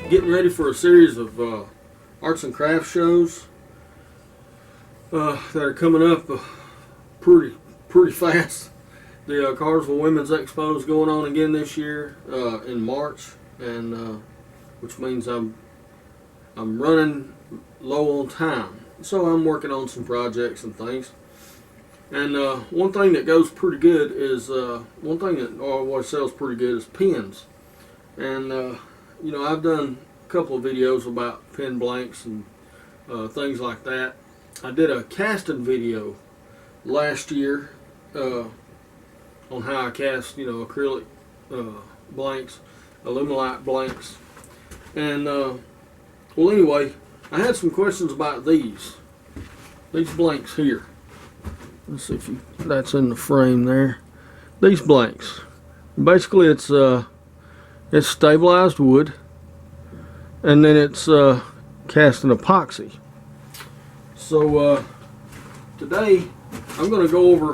Getting ready for a series of arts and crafts shows that are coming up pretty fast. The Cartersville Women's Expo is going on again this year in March, and which means I'm running low on time. So I'm working on some projects and things. And one thing that goes pretty good is one thing that always sells pretty good is pens. And you know, I've done a couple of videos about pen blanks and things like that. I did a casting video last year on how I cast, you know, acrylic blanks, Alumilite blanks, and well, anyway, I had some questions about these blanks here. Let's see if that's in the frame there. These blanks, basically, it's stabilized wood, and then it's cast in epoxy. So today I'm going to go over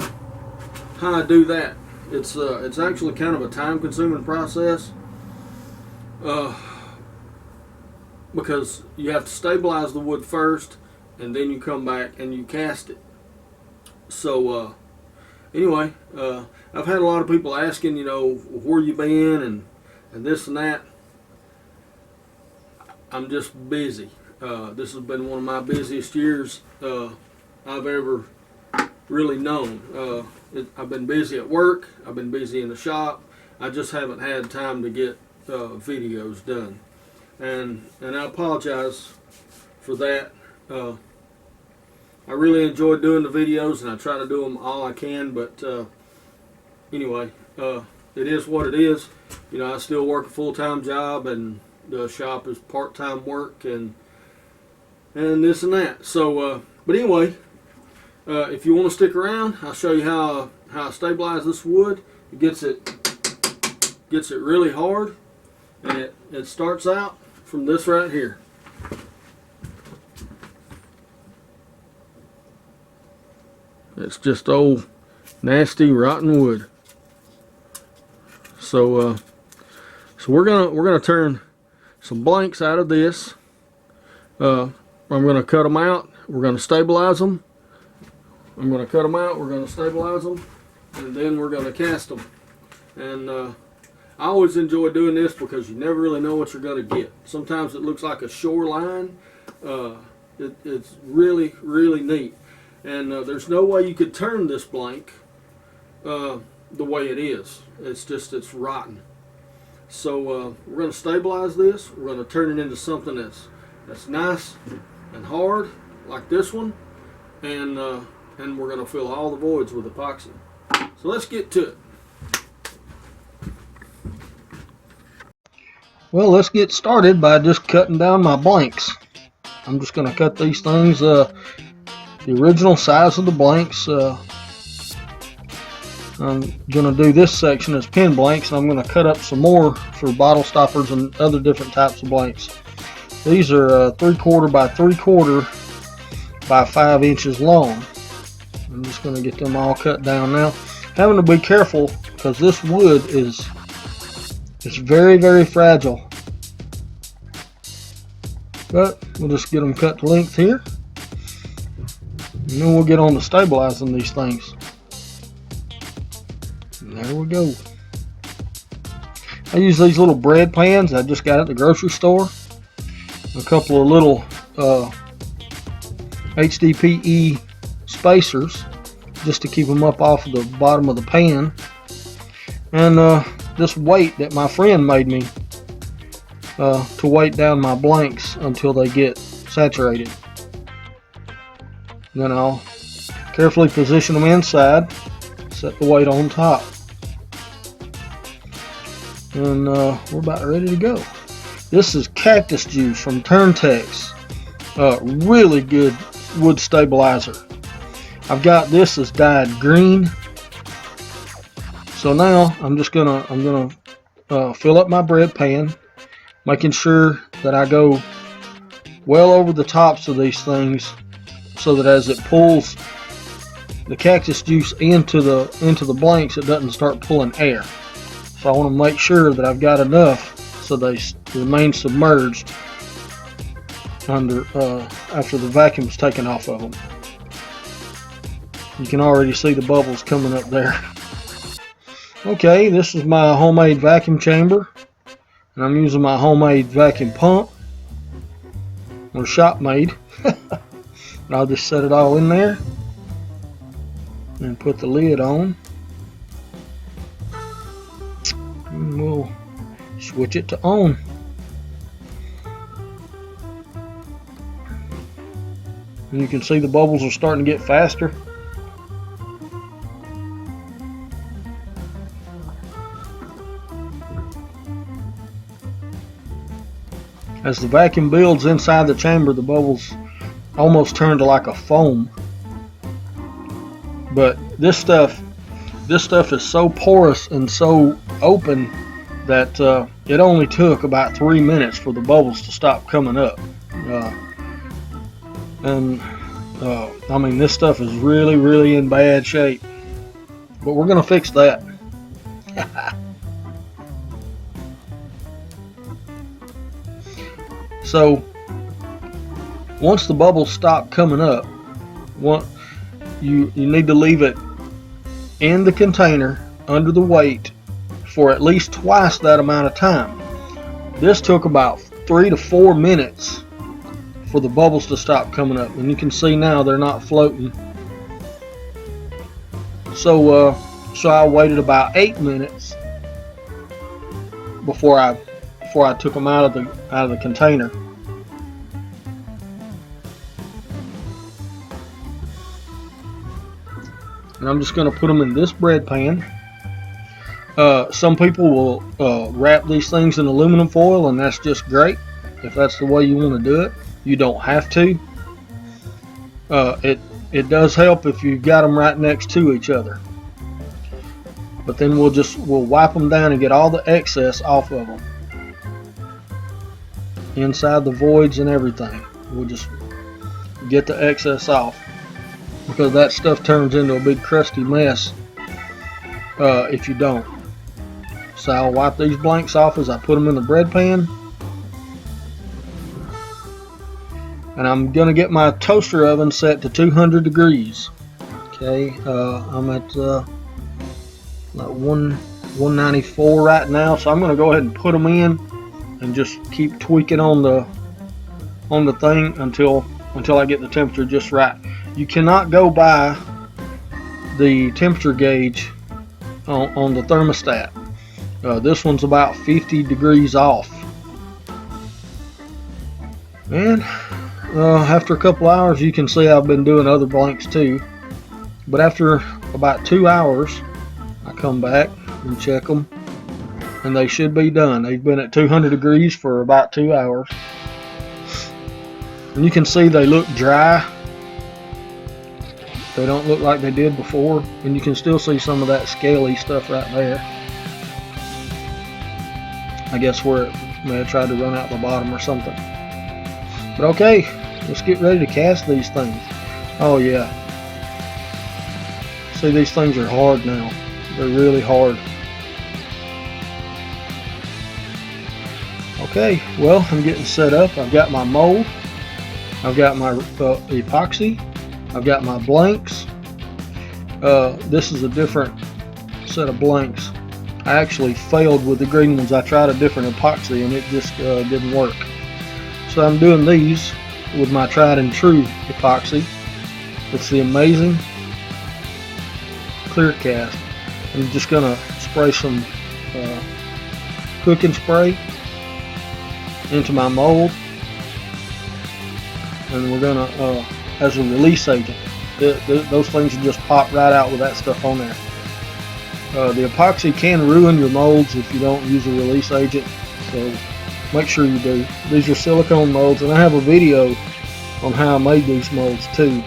how I do that. It's actually kind of a time-consuming process because you have to stabilize the wood first, and then you come back and you cast it. So anyway, I've had a lot of people asking, you know, where you been and this and that. I'm just busy. This has been one of my busiest years I've ever really known. I've been busy at work. I've been busy in the shop. I just haven't had time to get videos done, and I apologize for that. I really enjoy doing the videos, and I try to do them all I can, but anyway, it is what it is. You know, I still work a full-time job, and the shop is part-time work, and this and that. So, but anyway, if you want to stick around, I'll show you how I stabilize this wood. It gets it really hard, and it starts out from this right here. It's just old, nasty, rotten wood. So, we're gonna turn some blanks out of this. I'm gonna cut them out. We're gonna stabilize them. I'm gonna cut them out. We're gonna stabilize them, and then we're gonna cast them. And I always enjoy doing this because you never really know what you're gonna get. Sometimes it looks like a shoreline. It's really, really neat. And there's no way you could turn this blank the way it is. It's rotten. So we're going to stabilize this. We're going to turn it into something that's nice and hard, like this one, and we're going to fill all the voids with epoxy. So let's get to it. Well, let's get started by just cutting down my blanks. I'm just going to cut these things the original size of the blanks. I'm going to do this section as pen blanks, and I'm going to cut up some more for bottle stoppers and other different types of blanks. These are 3/4 by 3/4 by 5 inches long. I'm just going to get them all cut down now. Having to be careful because this wood is very, very fragile. But we'll just get them cut to length here. And then we'll get on to stabilizing these things. And there we go. I use these little bread pans I just got at the grocery store. A couple of little HDPE spacers just to keep them up off of the bottom of the pan. And this weight that my friend made me to weight down my blanks until they get saturated. Then I'll carefully position them inside, set the weight on top, and we're about ready to go. This is cactus juice from Turntex, really good wood stabilizer. I've got this as dyed green. So now I'm gonna fill up my bread pan, making sure that I go well over the tops of these things, so that as it pulls the cactus juice into the blanks, it doesn't start pulling air. So I want to make sure that I've got enough so they remain submerged under after the vacuum's taken off of them. You can already see the bubbles coming up there. Okay, this is my homemade vacuum chamber, and I'm using my homemade vacuum pump, or shop made. I'll just set it all in there and put the lid on, and we'll switch it to on. And you can see the bubbles are starting to get faster. As the vacuum builds inside the chamber, the bubbles almost turn to like a foam. But this stuff is so porous and so open that it only took about 3 minutes for the bubbles to stop coming up. I mean, this stuff is really, really in bad shape. But we're gonna fix that. So once the bubbles stop coming up, you need to leave it in the container under the weight for at least twice that amount of time. This took about 3 to 4 minutes for the bubbles to stop coming up, and you can see now they're not floating. So I waited about 8 minutes before I took them out of the container. And I'm just going to put them in this bread pan. Some people will wrap these things in aluminum foil, and that's just great if that's the way you want to do it. You don't have to. It does help if you've got them right next to each other. But then we'll wipe them down and get all the excess off of them. Inside the voids and everything. We'll just get the excess off, because that stuff turns into a big crusty mess if you don't. So I'll wipe these blanks off as I put them in the bread pan. And I'm going to get my toaster oven set to 200 degrees. Okay, I'm at like 194 right now, so I'm going to go ahead and put them in and just keep tweaking on the thing until I get the temperature just right. You cannot go by the temperature gauge on the thermostat. This one's about 50 degrees off. And after a couple hours, you can see I've been doing other blanks too. But after about 2 hours, I come back and check them, and they should be done. They've been at 200 degrees for about 2 hours. And you can see they look dry. They don't look like they did before, and you can still see some of that scaly stuff right there. I guess where it may have tried to run out the bottom or something. But okay, let's get ready to cast these things. Oh yeah. See, these things are hard now. They're really hard. Okay, well, I'm getting set up. I've got my mold. I've got my epoxy. I've got my blanks. This is a different set of blanks. I actually failed with the green ones. I tried a different epoxy and it just didn't work. So I'm doing these with my tried and true epoxy. It's the Amazing Clear Cast. I'm just going to spray some cooking spray into my mold, and we're going to, as a release agent, those things will just pop right out with that stuff on there. The epoxy can ruin your molds if you don't use a release agent, so make sure you do. These are silicone molds, and I have a video on how I made these molds too,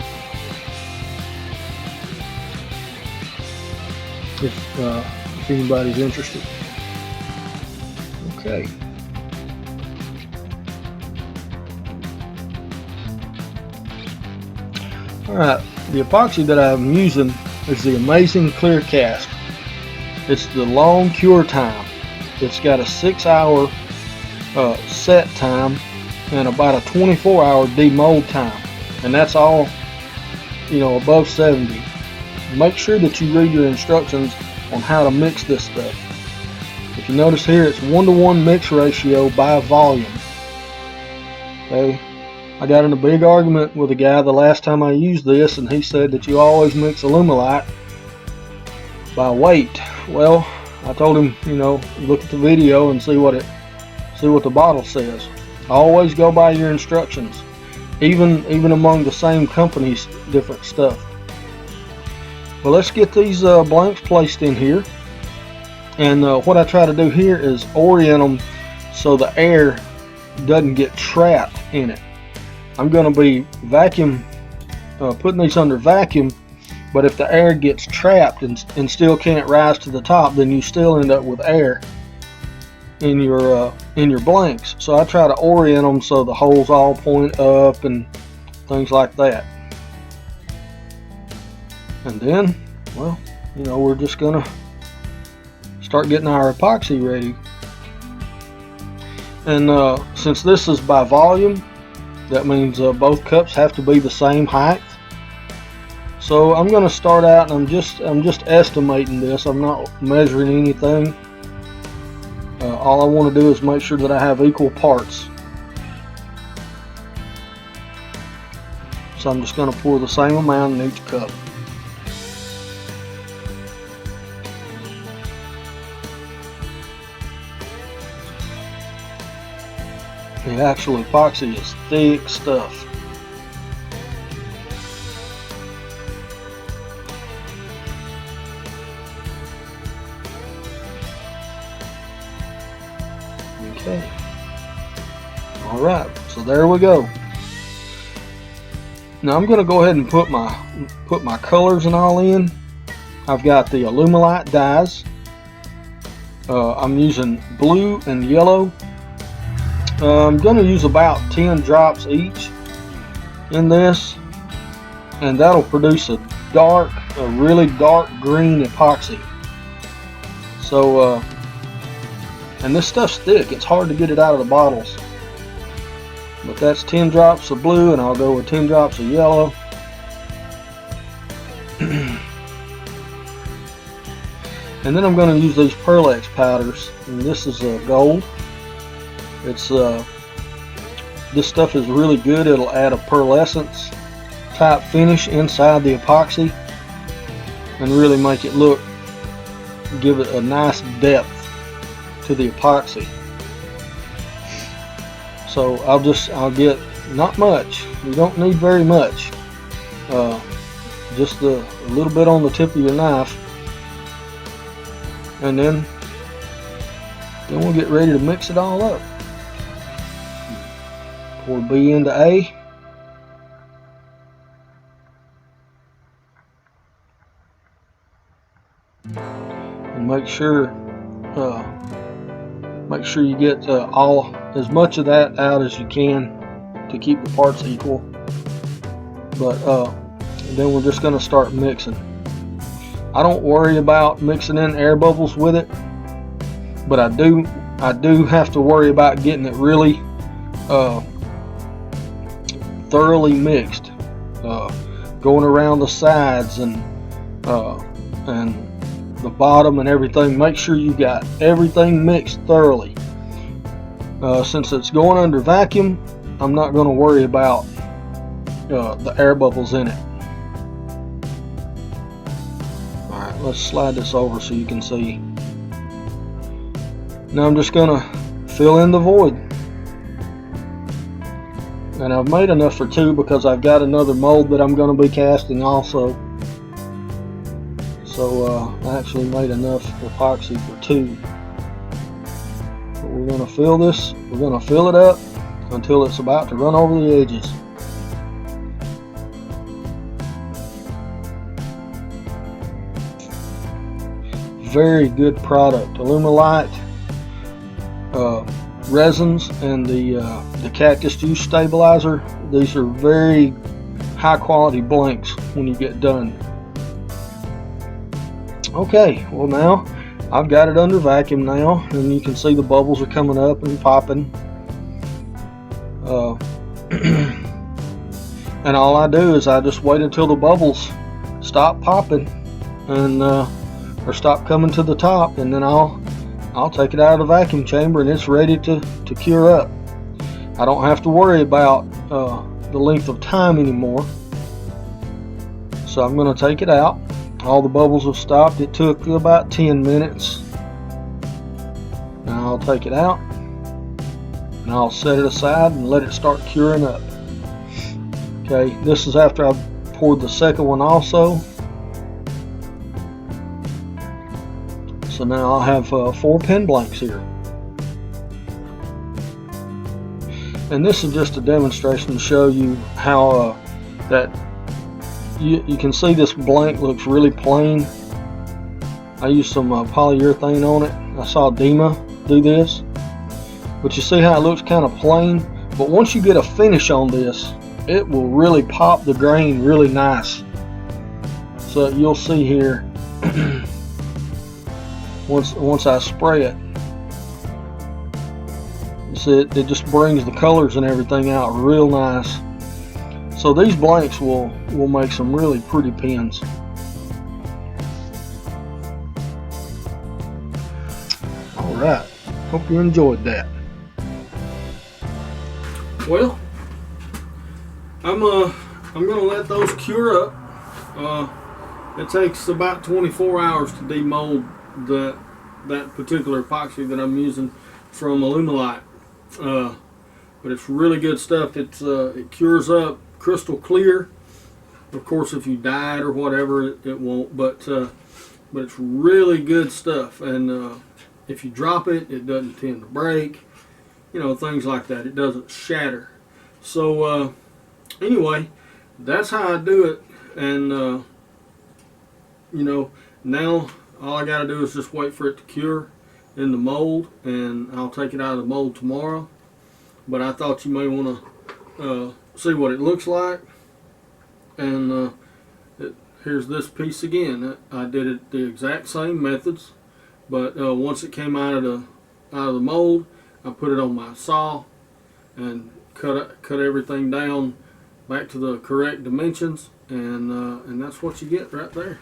if anybody's interested. Okay. Alright, the epoxy that I'm using is the Amazing Clear Cast. It's the long cure time. it's got a 6-hour set time and about a 24-hour demold time, and that's all, you know, above 70. Make sure that you read your instructions on how to mix this stuff. If you notice here, it's 1-to-1 mix ratio by volume. Okay, I got in a big argument with a guy the last time I used this, and he said that you always mix Alumilite by weight. Well, I told him, you know, look at the video and see what the bottle says. Always go by your instructions, even among the same company's different stuff. Well, let's get these blanks placed in here, and what I try to do here is orient them so the air doesn't get trapped in it. I'm going to be putting these under vacuum, but if the air gets trapped and still can't rise to the top, then you still end up with air in your blanks. So I try to orient them so the holes all point up and things like that. And then, well, you know, we're just gonna start getting our epoxy ready. And since this is by volume, that means both cups have to be the same height. So I'm gonna start out, and I'm just estimating this. I'm not measuring anything. All I want to do is make sure that I have equal parts. So I'm just going to pour the same amount in each cup. The actual epoxy is thick stuff. Okay. Alright, so there we go. Now I'm going to go ahead and put my colors and all in. I've got the Alumilite dyes. I'm using blue and yellow. I'm going to use about 10 drops each in this, and that'll produce a really dark green epoxy. So and this stuff's thick, it's hard to get it out of the bottles. But that's 10 drops of blue, and I'll go with 10 drops of yellow. And then I'm going to use these Pearlex powders, and this is gold. It's this stuff is really good. It'll add a pearlescence type finish inside the epoxy and really make it give it a nice depth to the epoxy. So I'll get not much. You don't need very much. Just a little bit on the tip of your knife, and then we'll get ready to mix it all up. Pour B into A. And make sure you get as much of that out as you can to keep the parts equal. But then we're just going to start mixing. I don't worry about mixing in air bubbles with it, but I do have to worry about getting it really thoroughly mixed, going around the sides and the bottom and everything. Make sure you got everything mixed thoroughly. Since it's going under vacuum, I'm not going to worry about the air bubbles in it. Alright, let's slide this over so you can see. Now I'm just going to fill in the void. And I've made enough for 2 because I've got another mold that I'm going to be casting also. So I actually made enough epoxy for 2. But we're going to fill this. We're going to fill it up until it's about to run over the edges. Very good product. Alumilite, resins, and the cactus juice stabilizer. These are very high quality blanks when you get done. Okay, well now I've got it under vacuum now, and you can see the bubbles are coming up and popping. And all I do is I just wait until the bubbles stop popping and or stop coming to the top, and then I'll take it out of the vacuum chamber and it's ready to cure up. I don't have to worry about the length of time anymore. So I'm going to take it out. All the bubbles have stopped. It took about 10 minutes. Now I'll take it out and I'll set it aside and let it start curing up. Okay, this is after I've poured the second one also. So now I'll have 4 pen blanks here. And this is just a demonstration to show you how that you can see this blank looks really plain. I used some polyurethane on it. I saw Dima do this. But you see how it looks kind of plain? But once you get a finish on this, it will really pop the grain really nice. So you'll see here once I spray it, you see it just brings the colors and everything out real nice. So these blanks will make some really pretty pens. Alright, hope you enjoyed that. Well, I'm gonna let those cure up. It takes about 24 hours to demold that particular epoxy that I'm using from Alumilite. But it's really good stuff. It cures up crystal clear. Of course, if you dye it or whatever, it won't. But it's really good stuff. And if you drop it, it doesn't tend to break. You know, things like that. It doesn't shatter. So anyway, that's how I do it. And you know, now all I got to do is just wait for it to cure in the mold, and I'll take it out of the mold tomorrow. But I thought you may want to see what it looks like. And here's this piece again. I did it the exact same methods, but once it came out of the mold, I put it on my saw and cut everything down back to the correct dimensions, and that's what you get right there.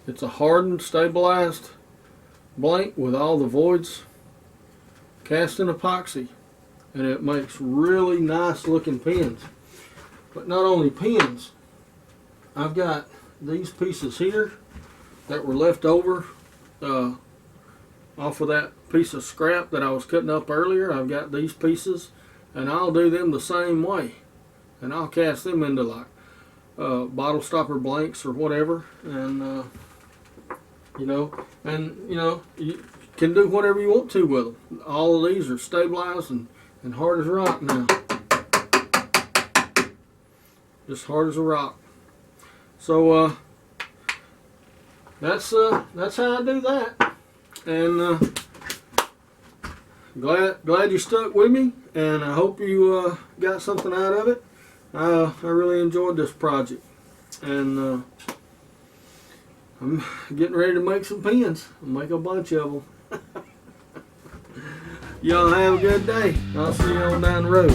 It's a hardened, stabilized blank with all the voids cast in epoxy, and it makes really nice looking pens. But not only pens, I've got these pieces here that were left over off of that piece of scrap that I was cutting up earlier. I've got these pieces, and I'll do them the same way, and I'll cast them into like bottle stopper blanks or whatever. And you can do whatever you want to with them. All of these are stabilized and hard as a rock now. Just hard as a rock. So that's how I do that. And glad you stuck with me, and I hope you got something out of it. I really enjoyed this project, and I'm getting ready to make some pens. I'll make a bunch of them. Y'all have a good day. I'll see y'all down the road.